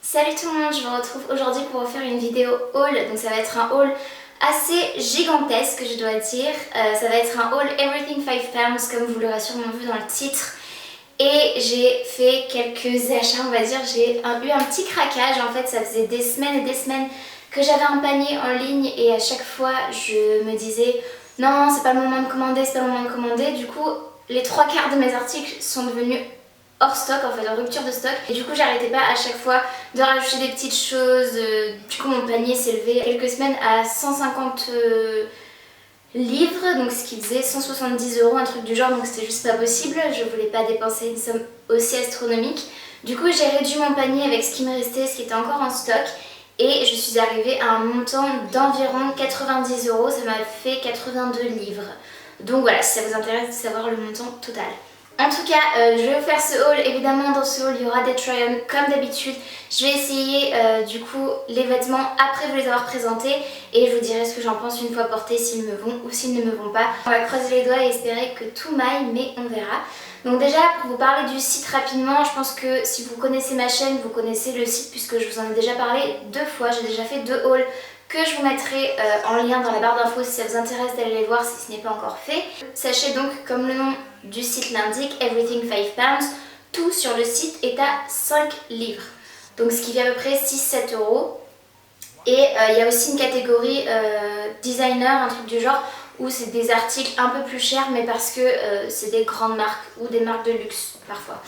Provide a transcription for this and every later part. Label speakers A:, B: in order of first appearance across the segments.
A: Salut tout le monde, je vous retrouve aujourd'hui pour vous faire une vidéo haul. Donc ça va être un haul assez gigantesque, je dois dire. Ça va être un haul Everything 5 Pounds comme vous l'aurez sûrement vu dans le titre. Et j'ai fait quelques achats, on va dire. J'ai eu un petit craquage. En fait, ça faisait des semaines et des semaines que j'avais un panier en ligne et à chaque fois je me disais non, c'est pas le moment de commander, c'est pas le moment de commander. Du coup, les trois quarts de mes articles sont devenus hors stock, en fait, en rupture de stock. Et du coup, j'arrêtais pas à chaque fois de rajouter des petites choses. Du coup, mon panier s'est levé il y a quelques semaines à 150 livres, donc ce qui faisait 170 €, un truc du genre, donc c'était juste pas possible. Je voulais pas dépenser une somme aussi astronomique. Du coup, j'ai réduit mon panier avec ce qui me restait, ce qui était encore en stock. Et je suis arrivée à un montant d'environ 90 €, ça m'a fait 82 livres. Donc voilà, si ça vous intéresse de savoir le montant total. En tout cas, je vais vous faire ce haul. Évidemment, dans ce haul, il y aura des try-on comme d'habitude. Je vais essayer du coup les vêtements après vous les avoir présentés et je vous dirai ce que j'en pense une fois portés, s'ils me vont ou s'ils ne me vont pas. On va croiser les doigts et espérer que tout m'aille, mais on verra. Donc déjà, pour vous parler du site rapidement, je pense que si vous connaissez ma chaîne, vous connaissez le site puisque je vous en ai déjà parlé 2 fois. J'ai déjà fait 2 hauls que je vous mettrai en lien dans la barre d'infos si ça vous intéresse d'aller les voir si ce n'est pas encore fait. Sachez donc, comme le nom du site l'indique, Everything 5 Pounds, tout sur le site est à 5 livres. Donc ce qui fait à peu près 6-7 €. Et il y a aussi une catégorie designer, un truc du genre, où c'est des articles un peu plus chers, mais parce que c'est des grandes marques ou des marques de luxe parfois.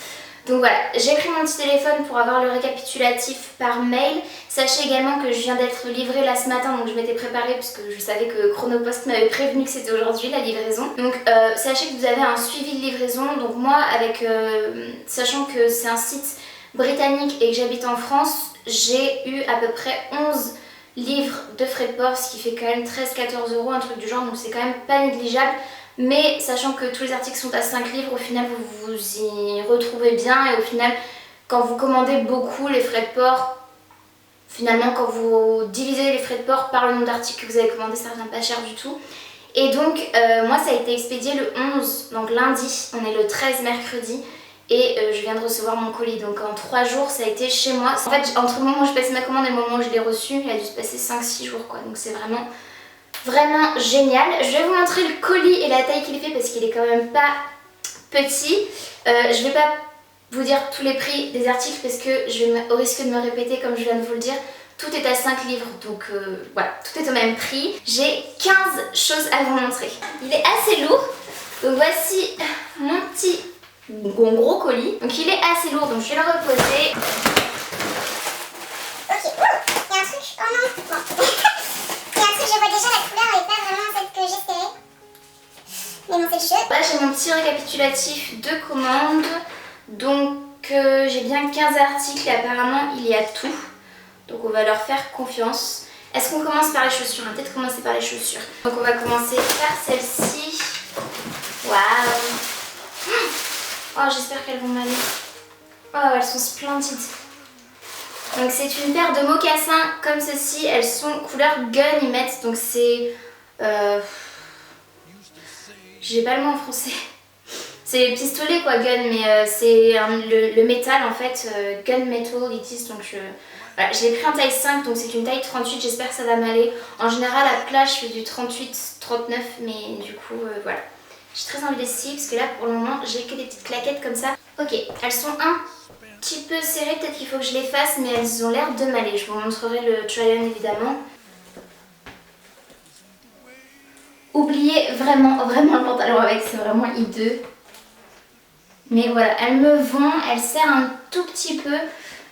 A: Donc voilà, j'ai pris mon petit téléphone pour avoir le récapitulatif par mail. Sachez également que je viens d'être livrée là ce matin, donc je m'étais préparée puisque je savais que Chronopost m'avait prévenu que c'était aujourd'hui la livraison. Donc sachez que vous avez un suivi de livraison. Donc moi, sachant que c'est un site britannique et que j'habite en France, j'ai eu à peu près 11 livres de frais de port, ce qui fait quand même 13-14 €, un truc du genre, donc c'est quand même pas négligeable. Mais sachant que tous les articles sont à 5 livres, au final vous vous y retrouvez bien et au final quand vous commandez beaucoup les frais de port, finalement quand vous divisez les frais de port par le nombre d'articles que vous avez commandé, ça revient pas cher du tout. Et donc moi ça a été expédié le 11, donc lundi, on est le 13 mercredi. Et je viens de recevoir mon colis, donc en 3 jours ça a été chez moi. En fait entre le moment où je passais ma commande et le moment où je l'ai reçu, il a dû se passer 5-6 jours quoi, donc c'est vraiment génial. Je vais vous montrer le colis et la taille qu'il fait parce qu'il est quand même pas petit. Je vais pas vous dire tous les prix des articles parce que au risque de me répéter comme je viens de vous le dire, tout est à 5 livres, donc voilà, tout est au même prix. J'ai 15 choses à vous montrer. Il est assez lourd, donc voici mon gros colis. Donc il est assez lourd, donc je vais le reposer.
B: Ok, il y a un truc, oh non, bon. Il y a un truc, je vois déjà la couleur est pas vraiment celle que j'espérais. Mais non, c'est le jeu.
A: Là j'ai mon petit récapitulatif de commande. Donc j'ai bien 15 articles et apparemment il y a tout. Donc on va leur faire confiance. Est-ce qu'on commence par les chaussures? On va peut-être commencer par les chaussures. Donc on va commencer par celle-ci. Waouh! Oh, j'espère qu'elles vont m'aller. Oh, elles sont splendides. Donc c'est une paire de mocassins comme ceci. Elles sont couleur gunimate. Donc c'est... j'ai pas le mot en français. C'est pistolet quoi, gun, mais c'est le métal en fait, gun metal it is, donc voilà, je l'ai pris en taille 5, donc c'est une taille 38, j'espère que ça va m'aller. En général à plat je fais du 38-39, mais du coup voilà. J'ai très envie d'essayer parce que là pour le moment j'ai que des petites claquettes comme ça. Ok, elles sont un petit peu serrées, peut-être qu'il faut que je les fasse, mais elles ont l'air de m'aller. Je vous montrerai le try-on évidemment. Oubliez vraiment le pantalon avec, c'est vraiment hideux. Mais voilà, elles me vont, elles serrent un tout petit peu,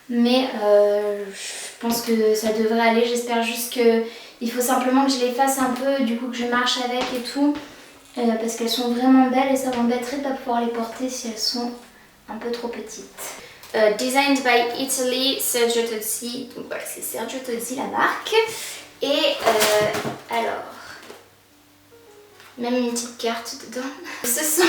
A: mais je pense que ça devrait aller. J'espère juste qu'il faut simplement que je les fasse un peu, du coup que je marche avec et tout, parce qu'elles sont vraiment belles et ça m'embêterait de ne pas pouvoir les porter si elles sont un peu trop petites. Designed by Italy, Sergio Tozzi, donc voilà, c'est Sergio Tozzi la marque. Et alors, même une petite carte dedans. Ce sont...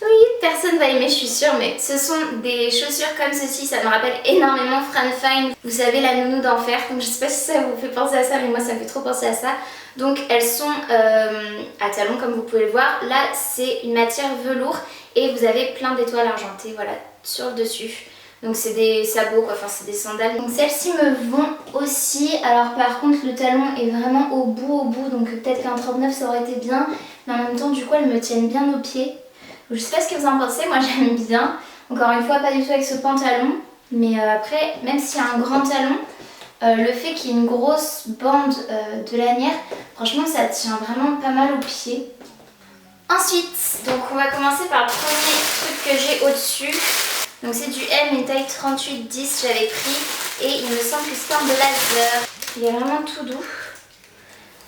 A: Oui, personne va aimer, je suis sûre, mais ce sont des chaussures comme ceci, ça me rappelle énormément Fran Fine. Vous savez, la nounou d'enfer, donc je sais pas si ça vous fait penser à ça, mais moi ça me fait trop penser à ça. Donc elles sont à talons comme vous pouvez le voir. Là, c'est une matière velours et vous avez plein d'étoiles argentées, voilà, sur le dessus. Donc c'est des sabots quoi, enfin c'est des sandales. Donc celles-ci me vont aussi. Alors par contre le talon est vraiment au bout. Donc peut-être qu'un 39 ça aurait été bien. Mais en même temps du coup elles me tiennent bien aux pieds. Donc, je sais pas ce que vous en pensez, moi j'aime bien. Encore une fois pas du tout avec ce pantalon. Mais après même s'il y a un grand talon, le fait qu'il y ait une grosse bande de lanière, franchement ça tient vraiment pas mal aux pieds. Ensuite, donc on va commencer par le premier truc que j'ai au-dessus. Donc c'est du M, une taille 38-10 j'avais pris. Et il me semble que c'est un blazer. Il est vraiment tout doux.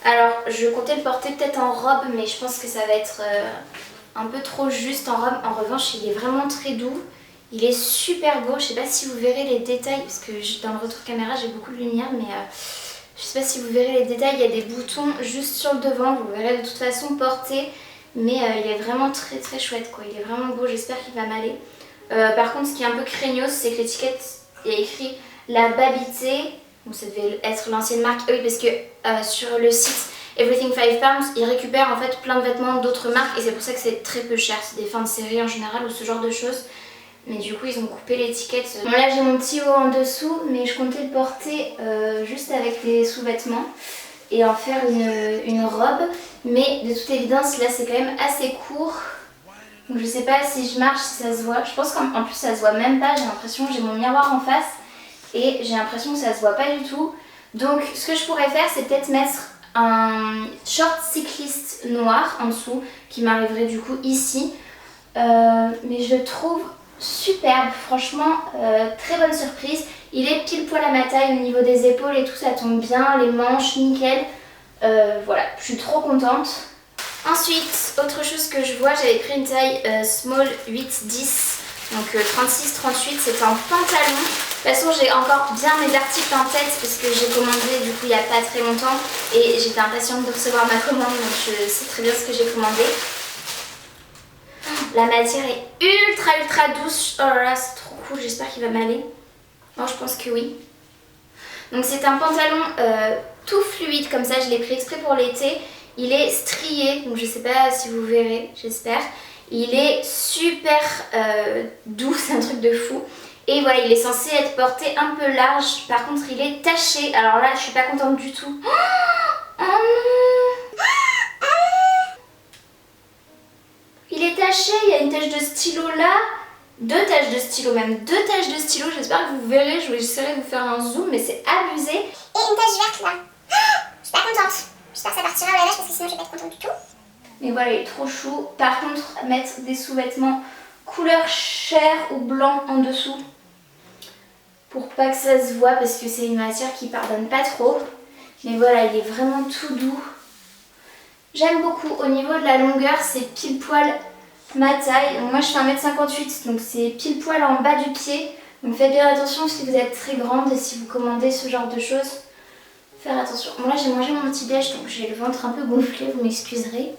A: Alors je comptais le porter peut-être en robe, mais je pense que ça va être un peu trop juste en robe. En revanche il est vraiment très doux. Il est super beau, je sais pas si vous verrez les détails, parce que dans le retour caméra j'ai beaucoup de lumière, mais je sais pas si vous verrez les détails, il y a des boutons juste sur le devant, vous verrez de toute façon porté, mais il est vraiment très très chouette quoi, il est vraiment beau, j'espère qu'il va m'aller. Par contre ce qui est un peu craignos, c'est que l'étiquette il y a écrit la Babité, donc ça devait être l'ancienne marque, oui parce que sur le site Everything 5 Pounds, ils récupèrent en fait plein de vêtements d'autres marques et c'est pour ça que c'est très peu cher, c'est des fins de série en général ou ce genre de choses. Mais du coup ils ont coupé l'étiquette. Bon là j'ai mon petit haut en dessous, mais je comptais le porter juste avec des sous-vêtements et en faire une robe. Mais de toute évidence là c'est quand même assez court. Donc je sais pas si je marche, si ça se voit. Je pense qu'en plus ça se voit même pas, j'ai l'impression, j'ai mon miroir en face. Et j'ai l'impression que ça se voit pas du tout. Donc ce que je pourrais faire c'est peut-être mettre un short cycliste noir en dessous qui m'arriverait du coup ici. Mais je le trouve superbe, franchement très bonne surprise. Il est pile poil à ma taille au niveau des épaules et tout, ça tombe bien, les manches nickel. Voilà, je suis trop contente. Ensuite, autre chose que je vois, j'avais pris une taille small 8-10, donc 36-38, c'est un pantalon. De toute façon j'ai encore bien mes articles en tête parce que j'ai commandé du coup il n'y a pas très longtemps et j'étais impatiente de recevoir ma commande, donc je sais très bien ce que j'ai commandé. La matière est ultra douce. Oh là là, c'est trop cool, j'espère qu'il va m'aller. Moi je pense que oui. Donc c'est un pantalon tout fluide comme ça, je l'ai pris exprès pour l'été. Il est strié, donc je sais pas si vous verrez, j'espère. Il est super doux, c'est un truc de fou. Et voilà, il est censé être porté un peu large. Par contre il est taché, alors là je suis pas contente du tout. Oh non! Il est taché, il y a une tache de stylo là, 2 taches de stylo, même 2 taches de stylo, j'espère que vous verrez, je vais essayer de vous faire un zoom, mais c'est abusé.
B: Et une tache verte là. Je suis pas contente. J'espère que ça partira au lavage parce que sinon je vais pas être contente du tout.
A: Mais voilà, il est trop chou. Par contre, mettre des sous-vêtements couleur chair ou blanc en dessous, pour pas que ça se voit, parce que c'est une matière qui pardonne pas trop. Mais voilà, il est vraiment tout doux. J'aime beaucoup. Au niveau de la longueur, c'est pile poil ma taille. Donc moi je fais 1m58, donc c'est pile poil en bas du pied. Donc faites bien attention si vous êtes très grande et si vous commandez ce genre de choses. Faire attention. Bon là j'ai mangé mon petit déj, donc j'ai le ventre un peu gonflé, vous m'excuserez.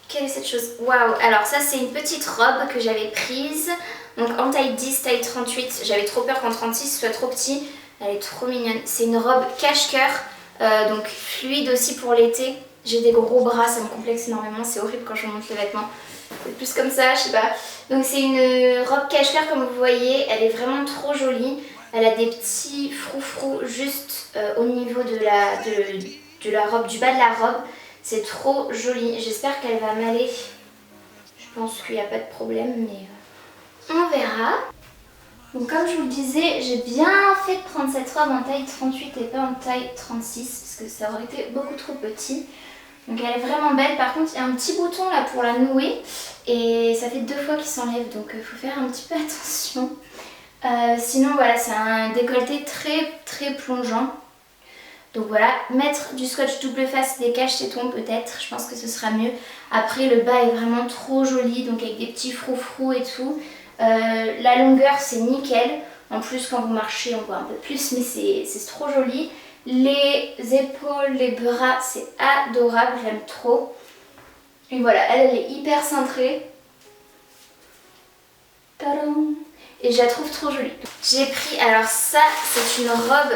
A: Quelle est cette chose? Waouh! Alors ça c'est une petite robe que j'avais prise. Donc en taille 10, taille 38. J'avais trop peur qu'en 36 soit trop petit. Elle est trop mignonne. C'est une robe cache-cœur. Donc fluide aussi pour l'été. J'ai des gros bras, ça me complexe énormément, c'est horrible quand je monte les vêtements. C'est plus comme ça, je sais pas. Donc c'est une robe cache-cœur comme vous voyez, elle est vraiment trop jolie. Elle a des petits froufrous juste au niveau de la robe, du bas de la robe. C'est trop joli, j'espère qu'elle va m'aller. Je pense qu'il n'y a pas de problème, mais on verra. Donc comme je vous le disais, j'ai bien fait de prendre cette robe en taille 38 et pas en taille 36 parce que ça aurait été beaucoup trop petit. Donc elle est vraiment belle, par contre il y a un petit bouton là pour la nouer et ça fait 2 fois qu'il s'enlève, donc il faut faire un petit peu attention. Sinon voilà, c'est un décolleté très plongeant. Donc voilà, mettre du scotch double face des cache-tétons peut-être, je pense que ce sera mieux. Après le bas est vraiment trop joli, donc avec des petits froufrous et tout. La longueur c'est nickel, en plus quand vous marchez on voit un peu plus, mais c'est trop joli. Les épaules, les bras, c'est adorable, j'aime trop. Et voilà, elle est hyper cintrée. Tadam! Et je la trouve trop jolie. J'ai pris, alors ça c'est une robe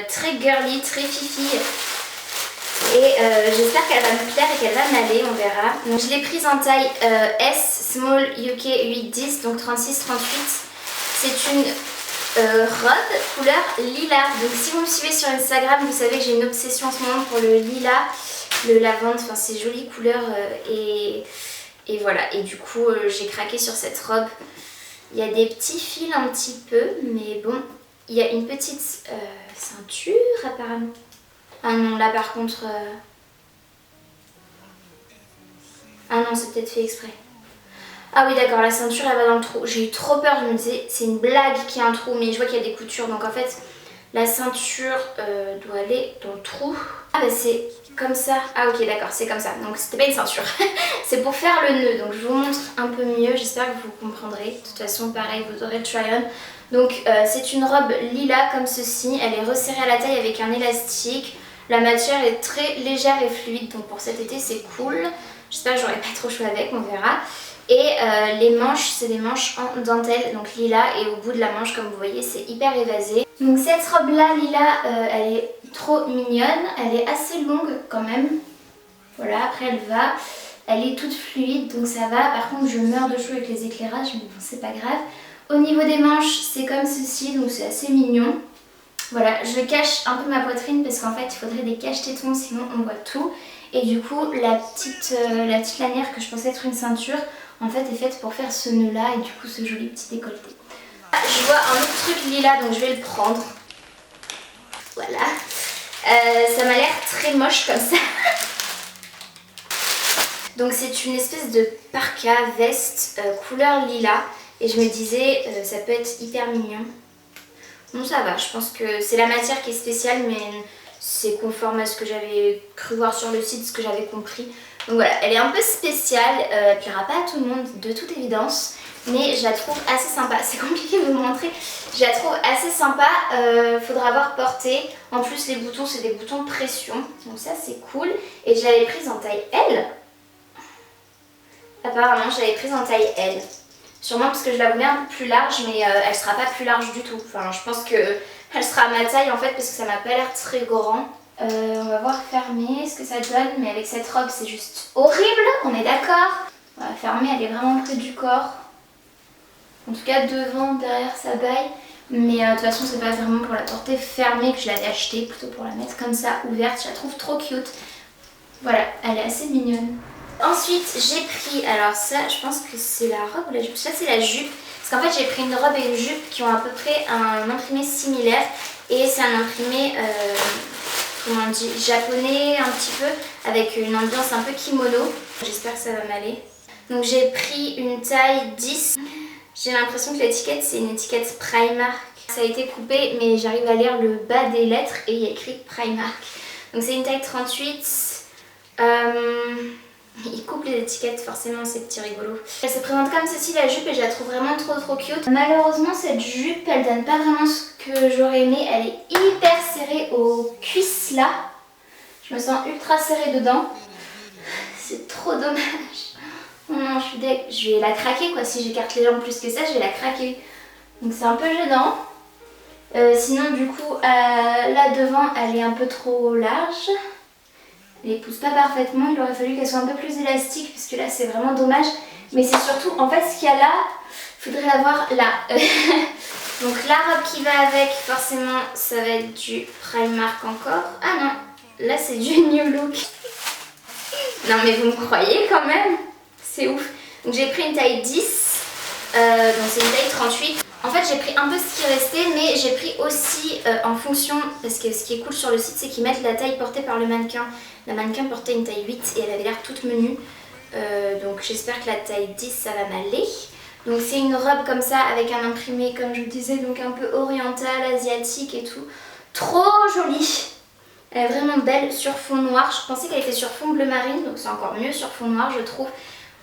A: très girly, très fifi. Et j'espère qu'elle va me plaire et qu'elle va m'aller, on verra. Donc je l'ai prise en taille S, small UK 8-10, donc 36-38. c'est une robe couleur lilas. Donc si vous me suivez sur Instagram, vous savez que j'ai une obsession en ce moment pour le lilas, le lavande, enfin c'est jolie couleur et voilà. Et du coup j'ai craqué sur cette robe. Il y a des petits fils un petit peu, mais bon, il y a une petite ceinture apparemment. Ah non, là par contre... Ah non, c'est peut-être fait exprès. Ah oui d'accord, la ceinture elle va dans le trou. J'ai eu trop peur, je me disais c'est une blague qu'il y a un trou, mais je vois qu'il y a des coutures. Donc en fait, la ceinture doit aller dans le trou. Ah bah c'est comme ça. Ah ok d'accord, c'est comme ça. Donc c'était pas une ceinture. C'est pour faire le nœud. Donc je vous montre un peu mieux, j'espère que vous comprendrez. De toute façon pareil, vous aurez le try-on. Donc c'est une robe lilas comme ceci. Elle est resserrée à la taille avec un élastique. La matière est très légère et fluide, donc pour cet été c'est cool. J'espère que j'aurai pas trop chaud avec, on verra. Et les manches, c'est des manches en dentelle, donc lilas, et au bout de la manche, comme vous voyez, c'est hyper évasé. Donc cette robe-là, lilas, elle est trop mignonne, elle est assez longue quand même. Voilà, après elle va, elle est toute fluide, donc ça va. Par contre, je meurs de chaud avec les éclairages, mais bon, c'est pas grave. Au niveau des manches, c'est comme ceci, donc c'est assez mignon. Voilà, je cache un peu ma poitrine parce qu'en fait, il faudrait des cache-tétons, sinon on voit tout. Et du coup, la petite lanière que je pensais être une ceinture, en fait est faite pour faire ce nœud là et du coup ce joli petit décolleté. Je vois un autre truc lilas, donc je vais le prendre. Voilà. Ça m'a l'air très moche comme ça. Donc c'est une espèce de parka veste couleur lilas. Et je me disais, ça peut être hyper mignon. Bon ça va, je pense que c'est la matière qui est spéciale, mais c'est conforme à ce que j'avais cru voir sur le site, ce que j'avais compris. Donc voilà, elle est un peu spéciale, elle plaira pas à tout le monde de toute évidence, mais je la trouve assez sympa. C'est compliqué de vous montrer, je la trouve assez sympa, faudra avoir porté. En plus les boutons c'est des boutons de pression, donc ça c'est cool. Et je l'avais prise en taille L. Apparemment je l'avais prise en taille L. Sûrement parce que je la voulais un peu plus large, mais elle sera pas plus large du tout. Enfin je pense qu'elle sera à ma taille en fait parce que ça m'a pas l'air très grand. On va voir fermer ce que ça donne, mais avec cette robe c'est juste horrible, on est d'accord. On va fermer, elle est vraiment près du corps. En tout cas devant, derrière ça baille. Mais de toute façon c'est pas vraiment pour la porter fermée que je l'avais achetée, plutôt pour la mettre comme ça ouverte, je la trouve trop cute. Voilà, elle est assez mignonne. Ensuite j'ai pris, alors ça je pense que c'est la robe ou la jupe, ça c'est la jupe. Parce qu'en fait j'ai pris une robe et une jupe qui ont à peu près un imprimé similaire. Et c'est un imprimé... comment on dit, japonais un petit peu, avec une ambiance un peu kimono. J'espère que ça va m'aller. Donc j'ai pris une taille 10. J'ai l'impression que l'étiquette c'est une étiquette Primark. Ça a été coupé mais j'arrive à lire le bas des lettres et il y a écrit Primark. Donc c'est une taille 38. Il coupe les étiquettes forcément, c'est petit rigolo. Elle se présente comme ceci la jupe et je la trouve vraiment trop cute. Malheureusement cette jupe elle donne pas vraiment ce que j'aurais aimé. Elle est hyper serrée aux cuisses là. Je me sens ultra serrée dedans. C'est trop dommage. Oh non je suis deg. Je vais la craquer quoi. Si j'écarte les jambes plus que ça je vais la craquer. Donc c'est un peu gênant. Sinon du coup là devant elle est un peu trop large. Elle n'épouse pas parfaitement, il aurait fallu qu'elle soit un peu plus élastique puisque là c'est vraiment dommage. Mais c'est surtout, en fait ce qu'il y a là, il faudrait l'avoir là. Donc la robe qui va avec, forcément ça va être du Primark encore. Ah non, là c'est du New Look. Non mais vous me croyez quand même, c'est ouf. Donc j'ai pris une taille 10, donc c'est une taille 38. En fait j'ai pris un peu ce qui restait, mais j'ai pris aussi en fonction, parce que ce qui est cool sur le site c'est qu'ils mettent la taille portée par le mannequin. La mannequin portait une taille 8 et elle avait l'air toute menue, donc j'espère que la taille 10 ça va m'aller. Donc c'est une robe comme ça avec un imprimé comme je vous disais, donc un peu oriental, asiatique et tout. Trop jolie. Elle est vraiment belle sur fond noir. Je pensais qu'elle était sur fond bleu marine, donc c'est encore mieux sur fond noir je trouve.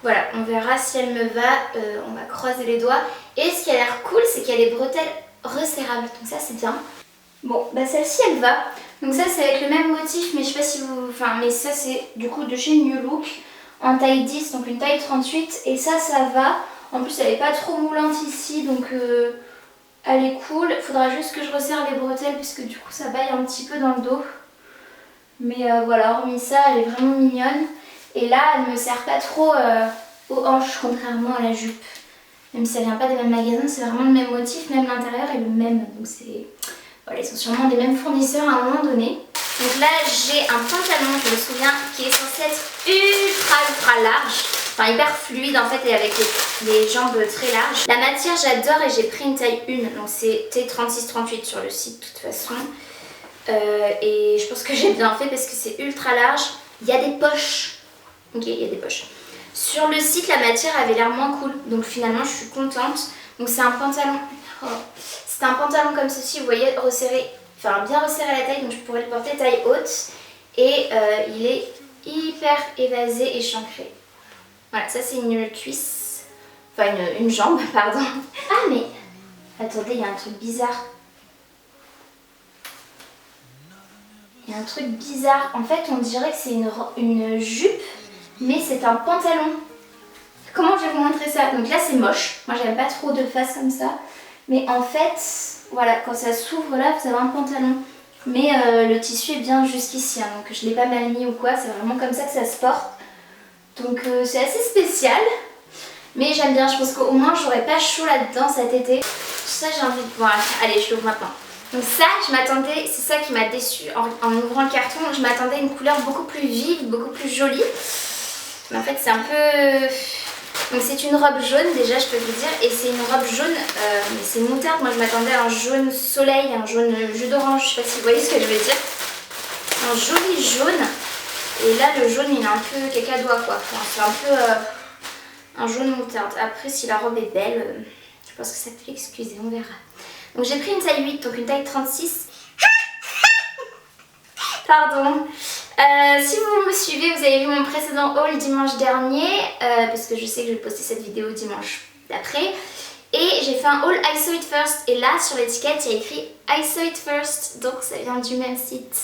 A: Voilà, on verra si elle me va, on va croiser les doigts. Et ce qui a l'air cool, c'est qu'il y a les bretelles resserrables, donc ça c'est bien. Bon, bah celle-ci elle va. Donc ça c'est avec le même motif, mais je sais pas si vous... Enfin, mais ça c'est du coup de chez New Look, en taille 10, donc une taille 38. Et ça va. En plus elle est pas trop moulante ici, donc elle est cool. Faudra juste que je resserre les bretelles, puisque du coup ça baille un petit peu dans le dos. Mais voilà, hormis ça, elle est vraiment mignonne. Et là, elle me sert pas trop aux hanches, contrairement à la jupe. Même si ça vient pas des mêmes magasins, c'est vraiment le même motif, même l'intérieur est le même. Donc c'est... Voilà, ils sont sûrement des mêmes fournisseurs à un moment donné. Donc là, j'ai un pantalon, je me souviens, qui est censé être ultra large. Enfin, hyper fluide en fait et avec les jambes très larges. La matière, j'adore et j'ai pris une taille 1. Donc c'est T36-38 sur le site de toute façon. Et je pense que j'ai bien fait parce que c'est ultra large. Il y a des poches. Ok, il y a des poches. Sur le site, la matière avait l'air moins cool. Donc finalement, je suis contente. Donc c'est un pantalon... Oh. C'est un pantalon comme ceci, vous voyez, resserré, enfin bien resserré à la taille, donc je pourrais le porter taille haute. Et il est hyper évasé et chancré. Voilà, ça c'est une cuisse, enfin une jambe, pardon. Ah mais, attendez, il y a un truc bizarre. Il y a un truc bizarre. En fait, on dirait que c'est une jupe, mais c'est un pantalon. Comment je vais vous montrer ça? Donc là c'est moche, moi j'aime pas trop de face comme ça. Mais en fait, voilà, quand ça s'ouvre là, vous avez un pantalon. Mais le tissu est bien jusqu'ici, hein, donc je ne l'ai pas mal mis ou quoi, c'est vraiment comme ça que ça se porte. Donc c'est assez spécial, mais j'aime bien, je pense qu'au moins j'aurais pas chaud là-dedans cet été. Ça j'ai envie de... Voilà, allez, je l'ouvre maintenant. Donc ça, je m'attendais, c'est ça qui m'a déçue en ouvrant le carton, je m'attendais à une couleur beaucoup plus vive, beaucoup plus jolie. Mais en fait c'est un peu... Donc c'est une robe jaune déjà, je peux vous dire, et c'est une robe jaune, mais c'est moutarde. Moi je m'attendais à un jaune soleil, un jaune jus d'orange, je sais pas si vous voyez ce que je veux dire. Un joli jaune, et là le jaune il est un peu cacadois quoi, enfin, c'est un peu un jaune moutarde. Après si la robe est belle, je pense que ça peut l'excuser, on verra. Donc j'ai pris une taille 8, donc une taille 36. Pardon. Si vous me suivez, vous avez vu mon précédent haul dimanche dernier, parce que je sais que je vais poster cette vidéo dimanche d'après. Et j'ai fait un haul I Saw It First, et là sur l'étiquette il y a écrit I Saw It First, donc ça vient du même site.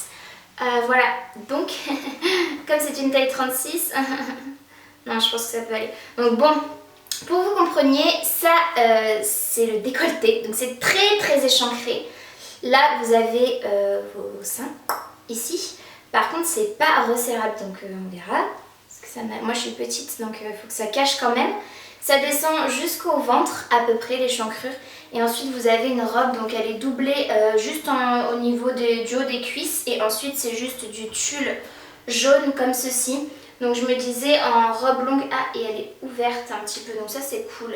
A: Voilà, donc comme c'est une taille 36, non je pense que ça peut aller. Donc bon, pour que vous compreniez, ça c'est le décolleté, donc c'est très échancré. Là vous avez vos seins, ici. Par contre c'est pas resserrable, donc on verra. Parce que ça moi je suis petite, donc il faut que ça cache quand même. Ça descend jusqu'au ventre à peu près, l'échancrure. Et ensuite vous avez une robe, donc elle est doublée juste au niveau du haut des cuisses. Et ensuite c'est juste du tulle jaune comme ceci. Donc je me disais en robe longue, ah et elle est ouverte un petit peu, donc ça c'est cool.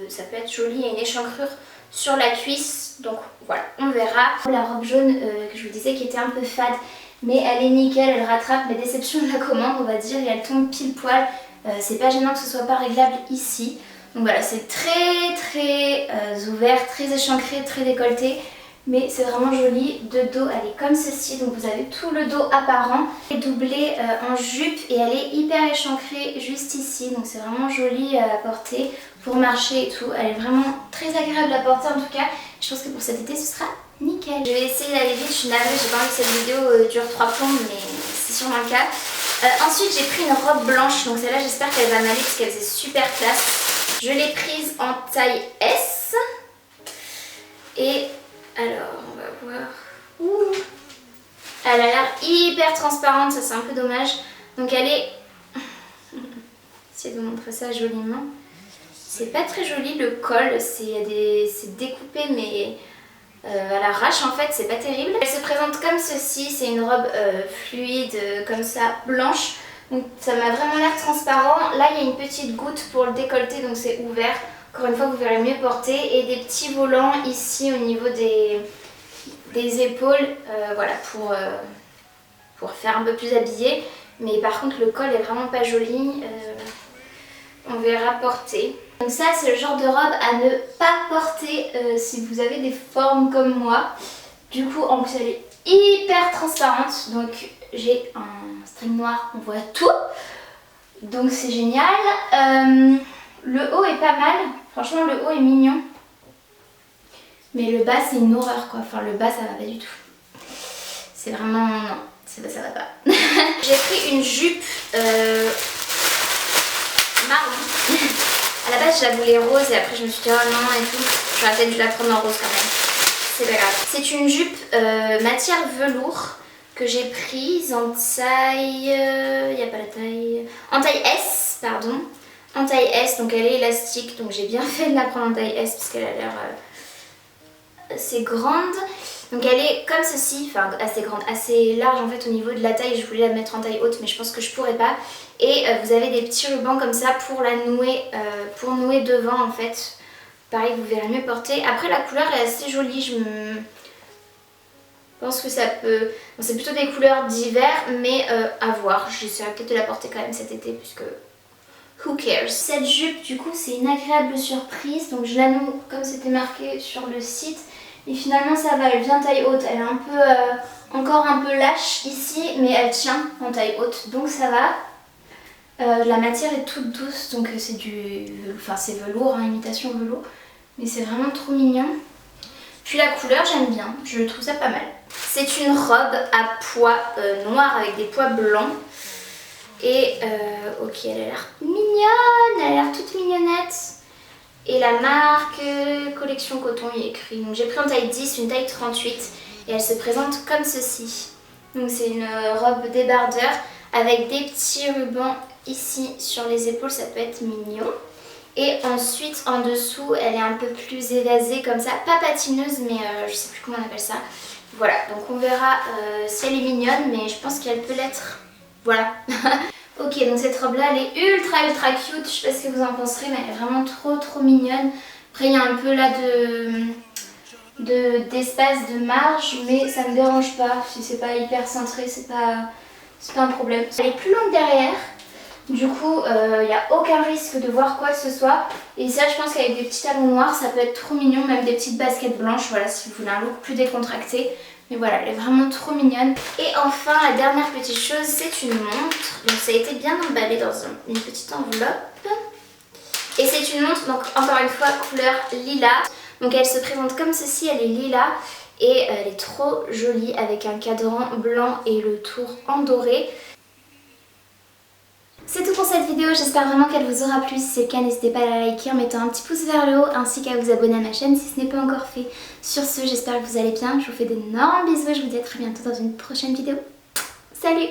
A: Ça peut être joli, il y a une échancrure sur la cuisse. Donc voilà, on verra. La robe jaune que je vous disais qui était un peu fade. Mais elle est nickel, elle rattrape mes déceptions de la commande on va dire, et elle tombe pile poil. C'est pas gênant que ce soit pas réglable ici. Donc voilà, c'est très ouvert, très échancré, très décolleté. Mais c'est vraiment joli. De dos, elle est comme ceci, donc vous avez tout le dos apparent. Elle est doublée en jupe et elle est hyper échancrée juste ici. Donc c'est vraiment joli à porter pour marcher et tout. Elle est vraiment très agréable à porter en tout cas. Je pense que pour cet été ce sera nickel. Je vais essayer d'aller vite, je suis navrée, j'ai pas envie que cette vidéo dure 3 plombes, mais c'est sûrement le cas. Ensuite j'ai pris une robe blanche, donc celle-là j'espère qu'elle va m'aller parce qu'elle faisait super classe. Je l'ai prise en taille S. Et alors on va voir. Ouh. Elle a l'air hyper transparente, ça c'est un peu dommage. Donc elle est... J'essaie de vous montrer ça joliment. C'est pas très joli le col, c'est découpé mais... à l'arrache en fait, c'est pas terrible. Elle se présente comme ceci, c'est une robe fluide comme ça, blanche. Donc ça m'a vraiment l'air transparent. Là il y a une petite goutte pour le décolleté, donc c'est ouvert. Encore une fois vous verrez mieux porter. Et des petits volants ici au niveau des épaules, voilà pour faire un peu plus habillé. Mais par contre le col est vraiment pas joli, on verra porter. Donc ça c'est le genre de robe à ne pas porter si vous avez des formes comme moi. Du coup en plus elle est hyper transparente, donc j'ai un string noir, on voit tout. Donc c'est génial. Le haut est pas mal, franchement le haut est mignon. Mais le bas c'est une horreur quoi, enfin le bas ça va pas du tout. C'est vraiment... non, ça va pas. J'ai pris une jupe marron. À la base je la voulais rose et après je me suis dit oh non et tout. J'aurais peut-être dû la prendre en rose quand même. C'est pas grave. C'est une jupe matière velours que j'ai prise en taille... il n'y a pas la taille... En taille S, pardon. en taille S, donc elle est élastique, donc j'ai bien fait de la prendre en taille S parce qu'elle a l'air assez grande. Donc elle est comme ceci, enfin assez grande, assez large en fait au niveau de la taille. Je voulais la mettre en taille haute mais je pense que je pourrais pas. Et vous avez des petits rubans comme ça pour la nouer, pour nouer devant en fait. Pareil, vous verrez mieux porter. Après la couleur est assez jolie, je pense que ça peut... Bon, c'est plutôt des couleurs d'hiver mais à voir. J'essaierai peut-être de la porter quand même cet été puisque... Who cares? Cette jupe du coup c'est une agréable surprise. Donc je la noue comme c'était marqué sur le site. Et finalement ça va, elle vient taille haute. Elle est un peu, encore un peu lâche ici mais elle tient en taille haute. Donc ça va. La matière est toute douce donc c'est du... Enfin c'est velours, hein, imitation velours. Mais c'est vraiment trop mignon. Puis la couleur j'aime bien, je trouve ça pas mal. C'est une robe à pois noir avec des pois blancs. Et ok, elle a l'air mignonne, elle a l'air toute mignonnette. Et la marque Collection Coton y est écrit. Donc j'ai pris en taille 10, une taille 38 et elle se présente comme ceci. Donc c'est une robe débardeur avec des petits rubans ici sur les épaules, ça peut être mignon. Et ensuite en dessous elle est un peu plus évasée comme ça, pas patineuse mais je sais plus comment on appelle ça. Voilà, donc on verra si elle est mignonne mais je pense qu'elle peut l'être. Voilà. Ok, donc cette robe là elle est ultra cute, je sais pas ce que vous en penserez mais elle est vraiment trop mignonne. Après il y a un peu là d'espace, de marge mais ça me dérange pas, si c'est pas hyper centré c'est pas un problème. Elle est plus longue derrière, du coup il n'y a aucun risque de voir quoi que ce soit. Et ça je pense qu'avec des petits talons noirs ça peut être trop mignon, même des petites baskets blanches, voilà si vous voulez un look plus décontracté. Mais voilà, elle est vraiment trop mignonne. Et enfin, la dernière petite chose, c'est une montre. Donc ça a été bien emballé dans une petite enveloppe. Et c'est une montre, donc encore une fois, couleur lilas. Donc elle se présente comme ceci, elle est lilas. Et elle est trop jolie avec un cadran blanc et le tour en doré. C'est tout pour cette vidéo, j'espère vraiment qu'elle vous aura plu. Si c'est le cas, n'hésitez pas à la liker en mettant un petit pouce vers le haut ainsi qu'à vous abonner à ma chaîne si ce n'est pas encore fait. Sur ce, j'espère que vous allez bien, je vous fais d'énormes bisous et je vous dis à très bientôt dans une prochaine vidéo. Salut!